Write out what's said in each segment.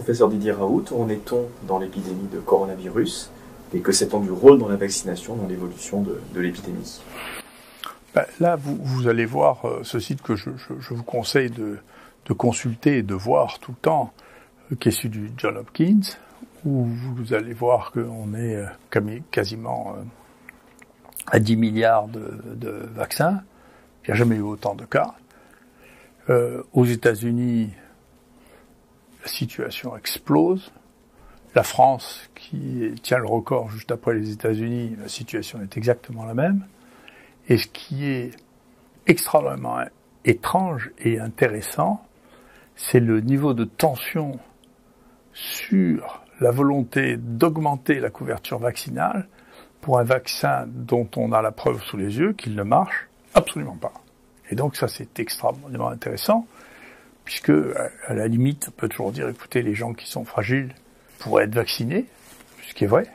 professeur Didier Raoult, où en est-on dans l'épidémie de coronavirus et que sait-on du rôle dans la vaccination dans l'évolution de l'épidémie? Là, vous allez voir ce site que je vous conseille de consulter et de voir tout le temps, qui est celui du John Hopkins, où vous allez voir qu'on est quasiment à 10 milliards de vaccins. Il n'y a jamais eu autant de cas. Aux États-Unis, la situation explose. La France, qui tient le record juste après les États-Unis, la situation est exactement la même. Et ce qui est extrêmement étrange et intéressant, c'est le niveau de tension sur la volonté d'augmenter la couverture vaccinale pour un vaccin dont on a la preuve sous les yeux qu'il ne marche absolument pas. Et donc ça, c'est extrêmement intéressant, puisque à la limite, on peut toujours dire, écoutez, les gens qui sont fragiles pourraient être vaccinés, ce qui est vrai.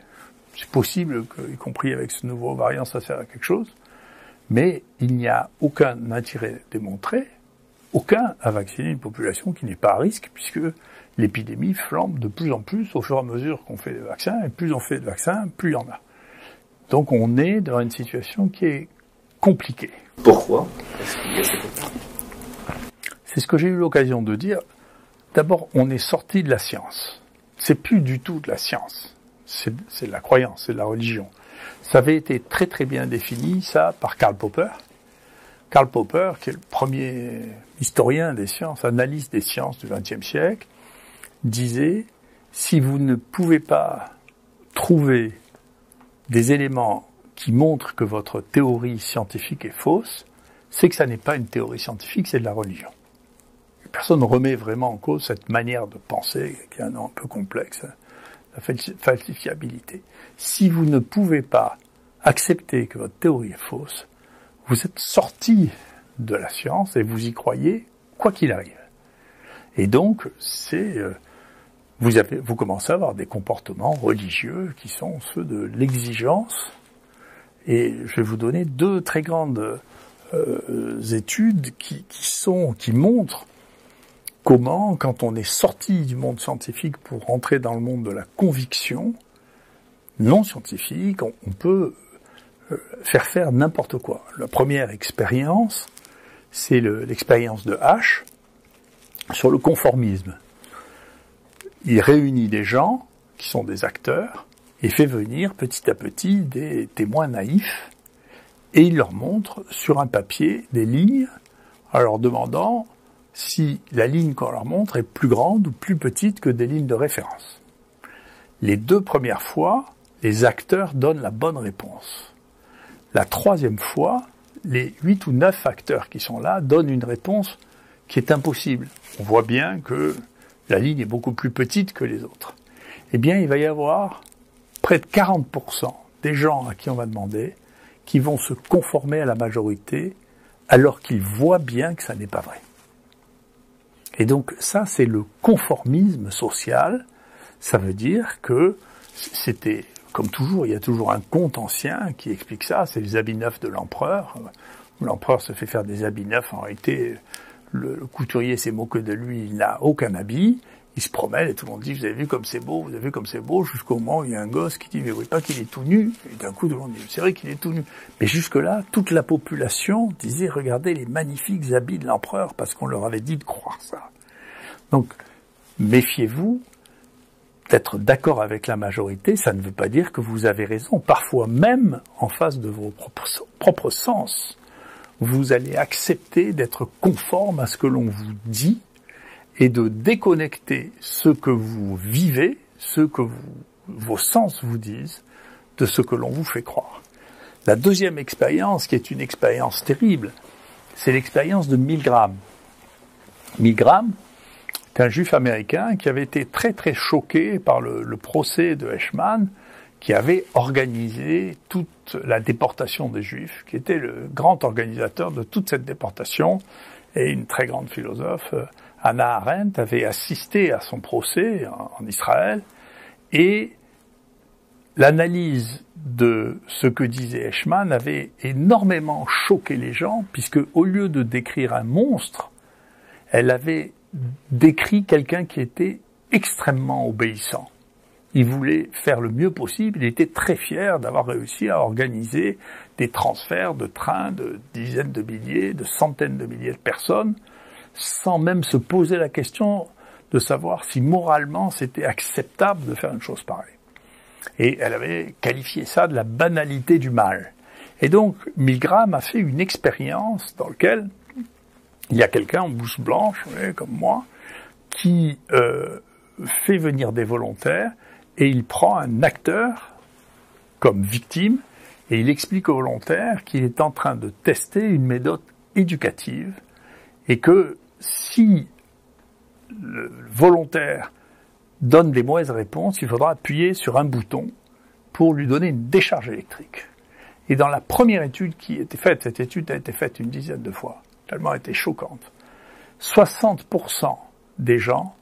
C'est possible y compris avec ce nouveau variant, ça sert à quelque chose. Mais il n'y a aucun intérêt démontré, aucun à vacciner une population qui n'est pas à risque, puisque l'épidémie flambe de plus en plus au fur et à mesure qu'on fait des vaccins, et plus on fait de vaccins, plus il y en a. Donc on est dans une situation qui est compliquée. Pourquoi est-ce qu'il y a cette étape ? C'est ce que j'ai eu l'occasion de dire. D'abord, on est sorti de la science. C'est plus du tout de la science. C'est de la croyance, c'est de la religion. Ça avait été très très bien défini, ça, par Karl Popper. Karl Popper, qui est le premier historien des sciences, analyste des sciences du XXe siècle, disait, si vous ne pouvez pas trouver des éléments qui montrent que votre théorie scientifique est fausse, c'est que ça n'est pas une théorie scientifique, c'est de la religion. Personne ne remet vraiment en cause cette manière de penser, qui est un peu complexe, la falsifiabilité. Si vous ne pouvez pas accepter que votre théorie est fausse, vous êtes sorti de la science et vous y croyez quoi qu'il arrive. Et donc, vous commencez à avoir des comportements religieux qui sont ceux de l'exigence. Et je vais vous donner deux très grandes études qui montrent comment, quand on est sorti du monde scientifique pour rentrer dans le monde de la conviction non scientifique, on peut faire n'importe quoi. La première expérience, c'est l'expérience de H sur le conformisme. Il réunit des gens qui sont des acteurs et fait venir petit à petit des témoins naïfs et il leur montre sur un papier des lignes en leur demandant si la ligne qu'on leur montre est plus grande ou plus petite que des lignes de référence. Les deux premières fois, les acteurs donnent la bonne réponse. La troisième fois, les 8 ou 9 acteurs qui sont là donnent une réponse qui est impossible. On voit bien que la ligne est beaucoup plus petite que les autres. Eh bien, il va y avoir près de 40% des gens à qui on va demander qui vont se conformer à la majorité alors qu'ils voient bien que ça n'est pas vrai. Et donc ça, c'est le conformisme social. Ça veut dire que c'était, comme toujours, il y a toujours un conte ancien qui explique ça, c'est les habits neufs de l'empereur. L'empereur se fait faire des habits neufs, en réalité, le couturier s'est moqué de lui, il n'a aucun habit, il se promène et tout le monde dit, vous avez vu comme c'est beau, vous avez vu comme c'est beau, jusqu'au moment où il y a un gosse qui dit, mais vous voyez pas qu'il est tout nu, et d'un coup tout le monde dit, c'est vrai qu'il est tout nu. Mais jusque-là, toute la population disait, regardez les magnifiques habits de l'empereur, parce qu'on leur avait dit de croire ça. Donc, méfiez-vous d'être d'accord avec la majorité, ça ne veut pas dire que vous avez raison. Parfois même, en face de vos propres sens, vous allez accepter d'être conforme à ce que l'on vous dit et de déconnecter ce que vous vivez, ce que vos sens vous disent, de ce que l'on vous fait croire. La deuxième expérience, qui est une expérience terrible, c'est l'expérience de Milgram. Milgram, c'est un juif américain qui avait été très très choqué par le procès de Eichmann, qui avait organisé toute la déportation des Juifs, qui était le grand organisateur de toute cette déportation, et une très grande philosophe, Hannah Arendt, avait assisté à son procès en Israël, et l'analyse de ce que disait Eichmann avait énormément choqué les gens, puisque au lieu de décrire un monstre, elle avait décrit quelqu'un qui était extrêmement obéissant. Il voulait faire le mieux possible. Il était très fier d'avoir réussi à organiser des transferts de trains de dizaines de milliers, de centaines de milliers de personnes, sans même se poser la question de savoir si moralement c'était acceptable de faire une chose pareille. Et elle avait qualifié ça de la banalité du mal. Et donc, Milgram a fait une expérience dans laquelle il y a quelqu'un en blouse blanche, comme moi, qui fait venir des volontaires et il prend un acteur comme victime et il explique aux volontaires qu'il est en train de tester une méthode éducative et que si le volontaire donne des mauvaises réponses, il faudra appuyer sur un bouton pour lui donner une décharge électrique. Et dans la première étude qui a été faite, cette étude a été faite une dizaine de fois, tellement elle était choquante, 60% des gens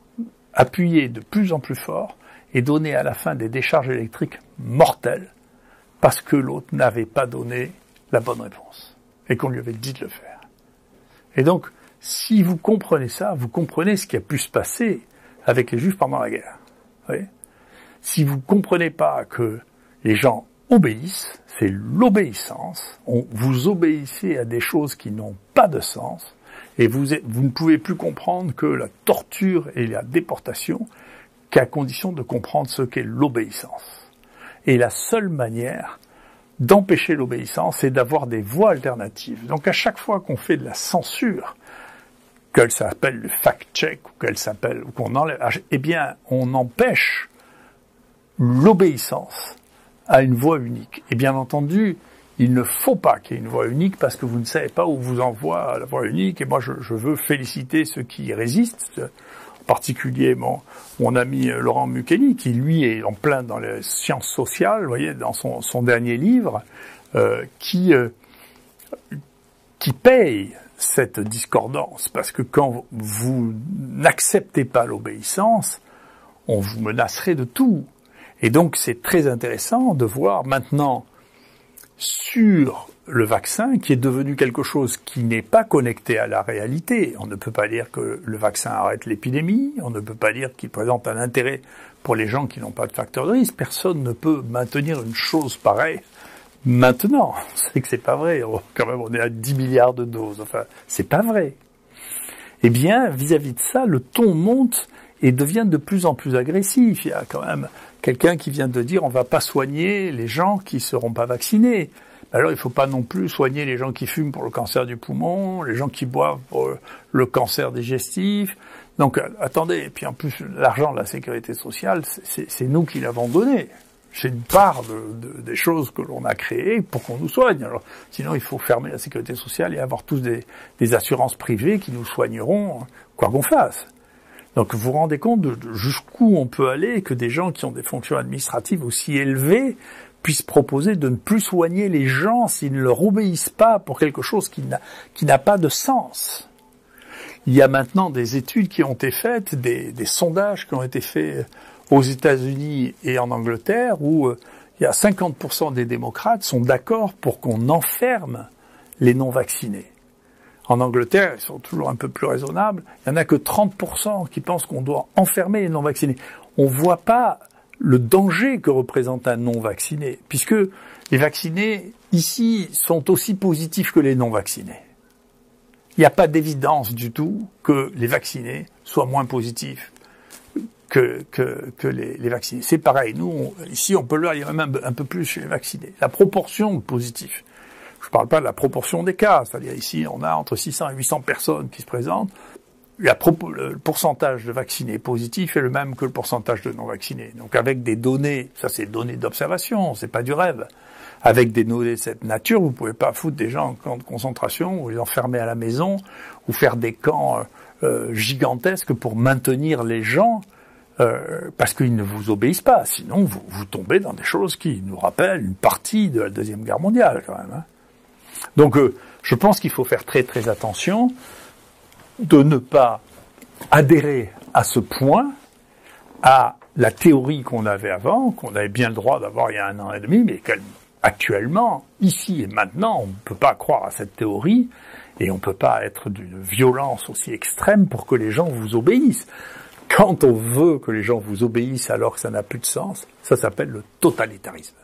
appuyaient de plus en plus fort et donnaient à la fin des décharges électriques mortelles parce que l'autre n'avait pas donné la bonne réponse et qu'on lui avait dit de le faire. Et donc, si vous comprenez ça, vous comprenez ce qui a pu se passer avec les Juifs pendant la guerre. Vous voyez ? Si vous comprenez pas que les gens obéissent, c'est l'obéissance, vous obéissez à des choses qui n'ont pas de sens, et vous ne pouvez plus comprendre que la torture et la déportation qu'à condition de comprendre ce qu'est l'obéissance. Et la seule manière d'empêcher l'obéissance, c'est d'avoir des voies alternatives. Donc à chaque fois qu'on fait de la censure, qu'elle s'appelle le fact-check, ou qu'on enlève, eh bien, on empêche l'obéissance à une voie unique. Et bien entendu, il ne faut pas qu'il y ait une voie unique parce que vous ne savez pas où vous envoie la voie unique. Et moi, je veux féliciter ceux qui y résistent, en particulier mon ami Laurent Mukeli, qui lui est en plein dans les sciences sociales, vous voyez, dans son dernier livre, qui paye cette discordance, parce que quand vous n'acceptez pas l'obéissance, on vous menacerait de tout. Et donc c'est très intéressant de voir maintenant sur le vaccin qui est devenu quelque chose qui n'est pas connecté à la réalité. On ne peut pas dire que le vaccin arrête l'épidémie, on ne peut pas dire qu'il présente un intérêt pour les gens qui n'ont pas de facteur de risque. Personne ne peut maintenir une chose pareille maintenant. C'est que c'est pas vrai. Quand même, on est à 10 milliards de doses. Enfin, c'est pas vrai. Eh bien, vis-à-vis de ça, le ton monte et devient de plus en plus agressif. Il y a quand même quelqu'un qui vient de dire on va pas soigner les gens qui seront pas vaccinés. Alors il faut pas non plus soigner les gens qui fument pour le cancer du poumon, les gens qui boivent pour le cancer digestif. Donc attendez, et puis en plus l'argent de la sécurité sociale, c'est nous qui l'avons donné. C'est une part des choses que l'on a créées pour qu'on nous soigne. Alors, sinon, il faut fermer la sécurité sociale et avoir tous des assurances privées qui nous soigneront quoi qu'on fasse. Donc, vous vous rendez compte de jusqu'où on peut aller que des gens qui ont des fonctions administratives aussi élevées puissent proposer de ne plus soigner les gens s'ils ne leur obéissent pas pour quelque chose qui n'a pas de sens. Il y a maintenant des études qui ont été faites, des sondages qui ont été faits aux États-Unis et en Angleterre, où il y a 50% des démocrates sont d'accord pour qu'on enferme les non-vaccinés. En Angleterre, ils sont toujours un peu plus raisonnables, il n'y en a que 30% qui pensent qu'on doit enfermer les non-vaccinés. On ne voit pas le danger que représente un non-vacciné, puisque les vaccinés, ici, sont aussi positifs que les non-vaccinés. Il n'y a pas d'évidence du tout que les vaccinés soient moins positifs que les vaccinés. C'est pareil, nous, ici, on peut le voir, il y a même un peu plus chez les vaccinés. La proportion de positifs, je ne parle pas de la proportion des cas, c'est-à-dire ici, on a entre 600 et 800 personnes qui se présentent, le pourcentage de vaccinés positifs est le même que le pourcentage de non-vaccinés. Donc avec des données, ça c'est des données d'observation, c'est pas du rêve. Avec des données de cette nature, vous pouvez pas foutre des gens en camp de concentration ou les enfermer à la maison ou faire des camps gigantesques pour maintenir les gens parce qu'ils ne vous obéissent pas. Sinon, vous tombez dans des choses qui nous rappellent une partie de la Deuxième Guerre mondiale quand même. Hein. Donc je pense qu'il faut faire très très attention de ne pas adhérer à ce point à la théorie qu'on avait avant, qu'on avait bien le droit d'avoir il y a 1 an et demi, mais actuellement, ici et maintenant, on ne peut pas croire à cette théorie et on ne peut pas être d'une violence aussi extrême pour que les gens vous obéissent. quand on veut que les gens vous obéissent alors que ça n'a plus de sens, ça s'appelle le totalitarisme.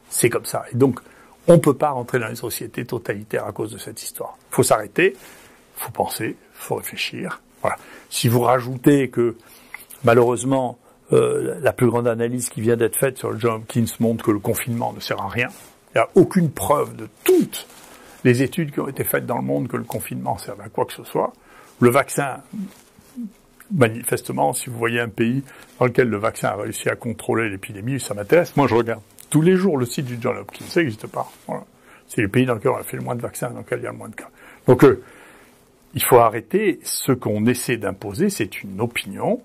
C'est comme ça. Et donc, on ne peut pas rentrer dans les sociétés totalitaires à cause de cette histoire. Il faut s'arrêter, il faut penser, il faut réfléchir. Voilà. Si vous rajoutez que, malheureusement, la plus grande analyse qui vient d'être faite sur le John Hopkins montre que le confinement ne sert à rien. Il n'y a aucune preuve de toutes les études qui ont été faites dans le monde que le confinement serve à quoi que ce soit. Le vaccin, manifestement, si vous voyez un pays dans lequel le vaccin a réussi à contrôler l'épidémie, ça m'intéresse. Moi, je regarde tous les jours le site du John Hopkins. Ça n'existe pas. Voilà. C'est le pays dans lequel on a fait le moins de vaccins, dans lequel il y a le moins de cas. Donc, il faut arrêter. Ce qu'on essaie d'imposer, c'est une opinion.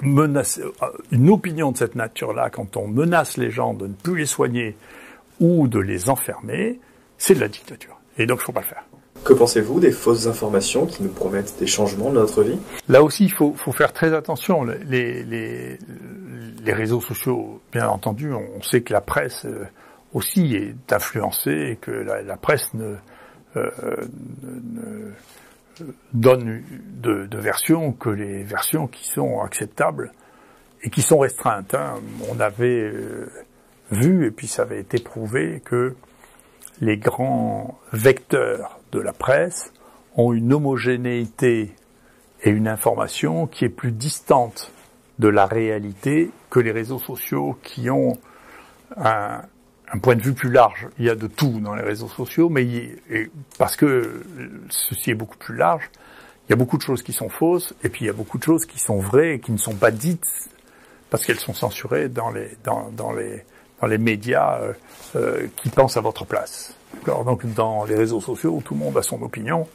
Une opinion de cette nature-là, quand on menace les gens de ne plus les soigner ou de les enfermer, c'est de la dictature. Et donc, il ne faut pas le faire. Que pensez-vous des fausses informations qui nous promettent des changements de notre vie? Là aussi, il faut faire très attention. Les réseaux sociaux, bien entendu, on sait que la presse aussi est influencée et que la presse ne donne de versions que les versions qui sont acceptables et qui sont restreintes. On avait vu, et puis ça avait été prouvé, que les grands vecteurs de la presse ont une homogénéité et une information qui est plus distante de la réalité que les réseaux sociaux qui ont un point de vue plus large. Il y a de tout dans les réseaux sociaux, mais parce que ceci est beaucoup plus large, il y a beaucoup de choses qui sont fausses, et puis il y a beaucoup de choses qui sont vraies et qui ne sont pas dites parce qu'elles sont censurées dans les médias qui pensent à votre place. Alors, donc dans les réseaux sociaux, tout le monde a son opinion.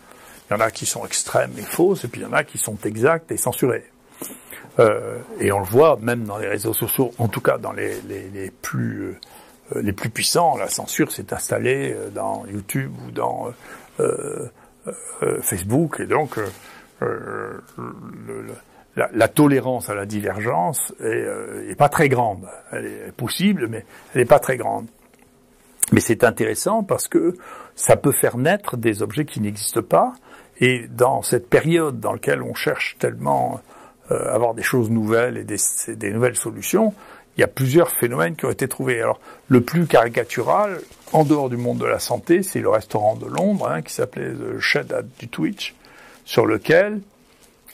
Il y en a qui sont extrêmes et fausses, et puis il y en a qui sont exactes et censurées. Et on le voit même dans les réseaux sociaux, en tout cas dans les plus puissants. La censure s'est installée dans YouTube ou dans Facebook, et donc la tolérance à la divergence est pas très grande. Elle est possible, mais elle n'est pas très grande. Mais c'est intéressant parce que ça peut faire naître des objets qui n'existent pas. Et dans cette période dans laquelle on cherche tellement à avoir des choses nouvelles et des nouvelles solutions, il y a plusieurs phénomènes qui ont été trouvés. Alors, le plus caricatural, en dehors du monde de la santé, c'est le restaurant de Londres, qui s'appelait The Shed at Dulwich, sur lequel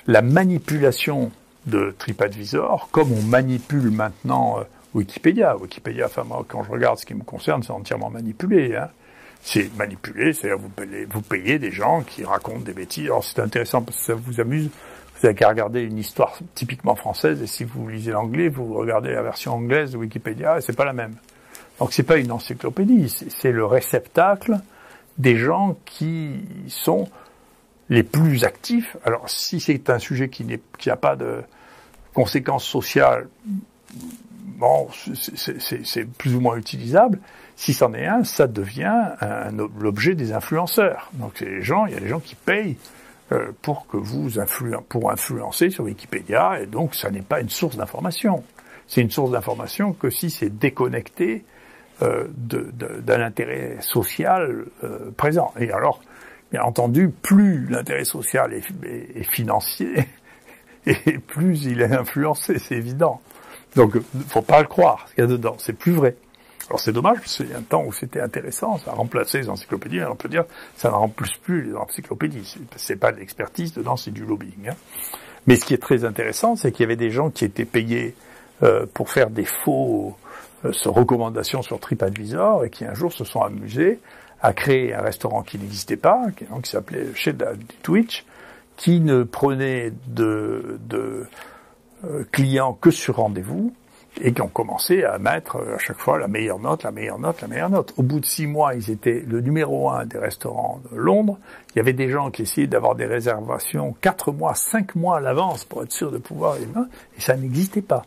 la manipulation de TripAdvisor, comme on manipule maintenant Wikipédia, enfin moi, quand je regarde ce qui me concerne, c'est entièrement manipulé. C'est manipulé, c'est-à-dire vous payez des gens qui racontent des bêtises. Alors c'est intéressant parce que ça vous amuse. Vous n'avez qu'à regarder une histoire typiquement française, et si vous lisez l'anglais, vous regardez la version anglaise de Wikipédia, et c'est pas la même. Donc c'est pas une encyclopédie, c'est le réceptacle des gens qui sont les plus actifs. Alors si c'est un sujet qui n'a pas de conséquences sociales, bon, c'est plus ou moins utilisable. Si c'en est un, ça devient l'objet des influenceurs. Donc il y a des gens qui payent pour que pour influencer sur Wikipédia, et donc ça n'est pas une source d'information. C'est une source d'information que si c'est déconnecté d'un intérêt social présent. Et alors, bien entendu, plus l'intérêt social est financier, et plus il est influencé, c'est évident. Donc, faut pas le croire, ce qu'il y a dedans, c'est plus vrai. Alors c'est dommage, parce qu'il y a un temps où c'était intéressant, ça a remplacé les encyclopédies, et on peut dire ça ne remplace plus les encyclopédies. C'est pas de l'expertise dedans, c'est du lobbying. Mais ce qui est très intéressant, c'est qu'il y avait des gens qui étaient payés pour faire des fausses recommandations sur TripAdvisor, et qui un jour se sont amusés à créer un restaurant qui n'existait pas, qui s'appelait Shed at Dulwich, qui ne prenait de clients que sur rendez-vous, et qui ont commencé à mettre à chaque fois la meilleure note. Au bout de 6 mois, ils étaient le numéro 1 des restaurants de Londres. Il y avait des gens qui essayaient d'avoir des réservations 4 mois, 5 mois à l'avance pour être sûr de pouvoir les mettre, et ça n'existait pas.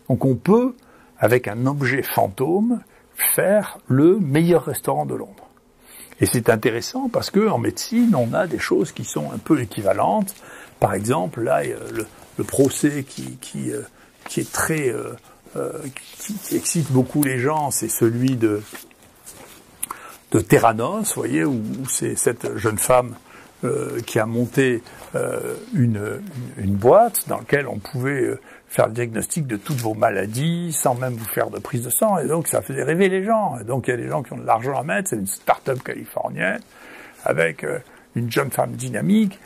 Donc on peut, avec un objet fantôme, faire le meilleur restaurant de Londres. Et c'est intéressant parce que en médecine, on a des choses qui sont un peu équivalentes. Par exemple, là, le procès qui est très qui excite beaucoup les gens, c'est celui de Theranos, vous voyez, où c'est cette jeune femme qui a monté une boîte dans laquelle on pouvait faire le diagnostic de toutes vos maladies sans même vous faire de prise de sang, et donc ça faisait rêver les gens. Et donc il y a des gens qui ont de l'argent à mettre, c'est une start-up californienne avec une jeune femme dynamique.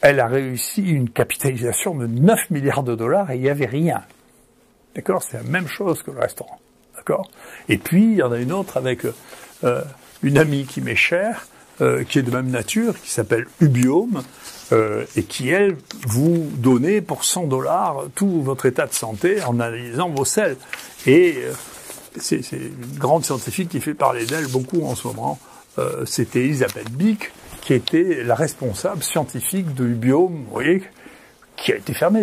Elle a réussi une capitalisation de 9 milliards de dollars et il n'y avait rien. D'accord? C'est la même chose que le restaurant. D'accord? Et puis il y en a une autre avec une amie qui m'est chère, qui est de même nature, qui s'appelle Ubiome, et qui, elle, vous donnait pour $100 tout votre état de santé en analysant vos selles. Et c'est une grande scientifique qui fait parler d'elle beaucoup en ce moment. C'était Elisabeth Bick, qui était la responsable scientifique de Ubiome, vous voyez, qui a été fermée.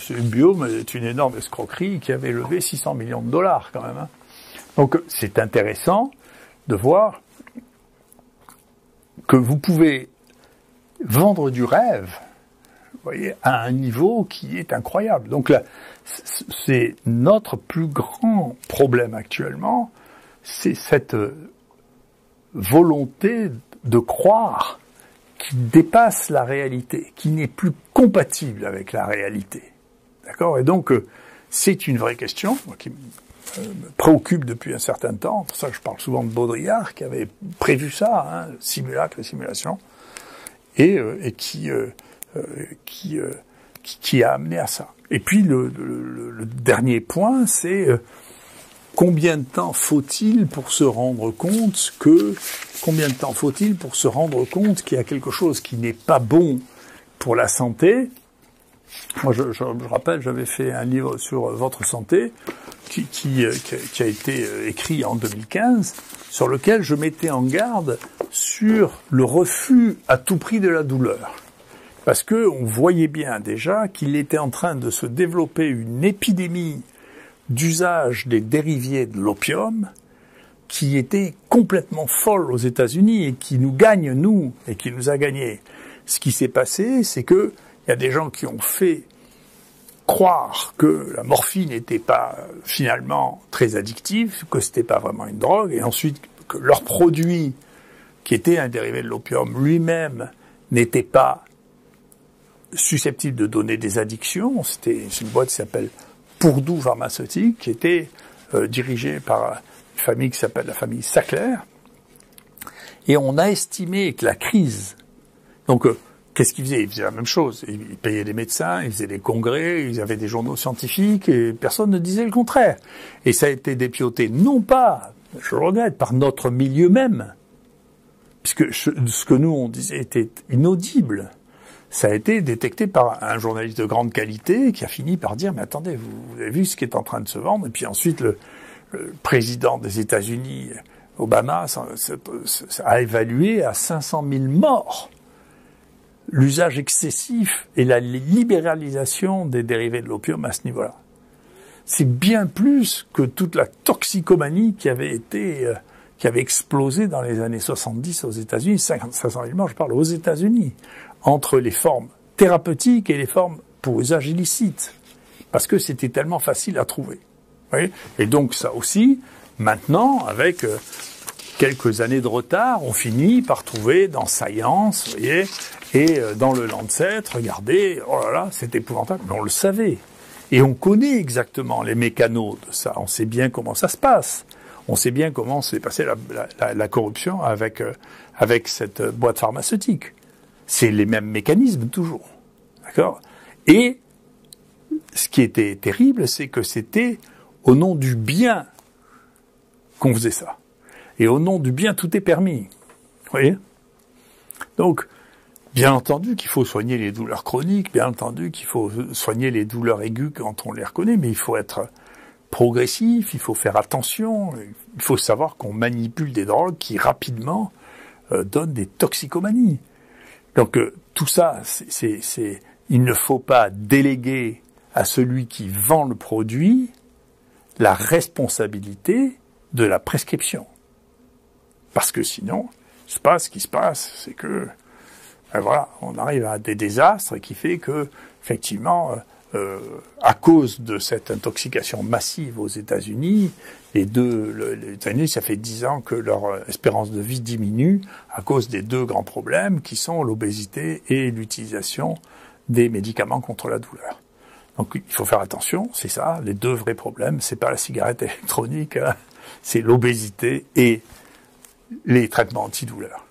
Ubiome est une énorme escroquerie qui avait levé 600 millions de dollars quand même. Hein. Donc c'est intéressant de voir que vous pouvez vendre du rêve, vous voyez, à un niveau qui est incroyable. Donc là, c'est notre plus grand problème actuellement, c'est cette volonté de croire qui dépasse la réalité, qui n'est plus compatible avec la réalité. D'accord? Et donc, c'est une vraie question qui me préoccupe depuis un certain temps. C'est pour ça que je parle souvent de Baudrillard, qui avait prévu ça, hein, simulacre et simulation, et qui a amené à ça. Et puis le dernier point, c'est combien de temps faut-il pour se rendre compte qu'il y a quelque chose qui n'est pas bon pour la santé. Moi, je rappelle, j'avais fait un livre sur votre santé qui a été écrit en 2015, sur lequel je mettais en garde sur le refus à tout prix de la douleur. Parce que on voyait bien déjà qu'il était en train de se développer une épidémie d'usage des dérivés de l'opium qui était complètement folle aux États-Unis et qui nous gagne, nous, et qui nous a gagné. Ce qui s'est passé, c'est que il y a des gens qui ont fait croire que la morphine n'était pas finalement très addictive, que c'était pas vraiment une drogue, et ensuite que leur produit, qui était un dérivé de l'opium lui-même, n'était pas susceptible de donner des addictions. C'est une boîte qui s'appelle Purdue Pharmaceutique, qui était dirigée par une famille qui s'appelle la famille Sackler. Et on a estimé que la crise... Donc, qu'est-ce qu'ils faisaient? Ils faisaient la même chose. Ils payaient des médecins, ils faisaient des congrès, ils avaient des journaux scientifiques, et personne ne disait le contraire. Et ça a été dépioté, non pas, je le regrette, par notre milieu même, puisque ce que nous on disait était inaudible. Ça a été détecté par un journaliste de grande qualité qui a fini par dire « Mais attendez, vous avez vu ce qui est en train de se vendre ?» Et puis ensuite, le président des États-Unis, Obama, a évalué à 500 000 morts l'usage excessif et la libéralisation des dérivés de l'opium à ce niveau-là. C'est bien plus que toute la toxicomanie qui avait explosé dans les années 70 aux États-Unis, 500 000 morts, je parle aux États-Unis, entre les formes thérapeutiques et les formes pour usage illicite, parce que c'était tellement facile à trouver. Vous voyez ? Et donc ça aussi, maintenant, avec quelques années de retard, on finit par trouver dans Science, vous voyez, et dans le Lancet, regardez, oh là là, c'est épouvantable, mais on le savait. Et on connaît exactement les mécanos de ça, on sait bien comment ça se passe. On sait bien comment s'est passée la corruption avec cette boîte pharmaceutique. C'est les mêmes mécanismes toujours. D'accord ? Et ce qui était terrible, c'est que c'était au nom du bien qu'on faisait ça. Et au nom du bien, tout est permis. Vous voyez ? Donc, bien entendu qu'il faut soigner les douleurs chroniques, bien entendu qu'il faut soigner les douleurs aiguës quand on les reconnaît, mais il faut être progressif, il faut faire attention, il faut savoir qu'on manipule des drogues qui rapidement donnent des toxicomanies. Donc tout ça, il ne faut pas déléguer à celui qui vend le produit la responsabilité de la prescription. Parce que sinon, ce qui se passe, c'est que voilà, on arrive à des désastres qui fait que effectivement à cause de cette intoxication massive aux États-Unis, les États-Unis, ça fait 10 ans que leur espérance de vie diminue à cause des deux grands problèmes qui sont l'obésité et l'utilisation des médicaments contre la douleur. Donc il faut faire attention, c'est ça, les deux vrais problèmes, c'est pas la cigarette électronique, hein, c'est l'obésité et les traitements antidouleurs.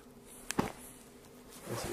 Merci.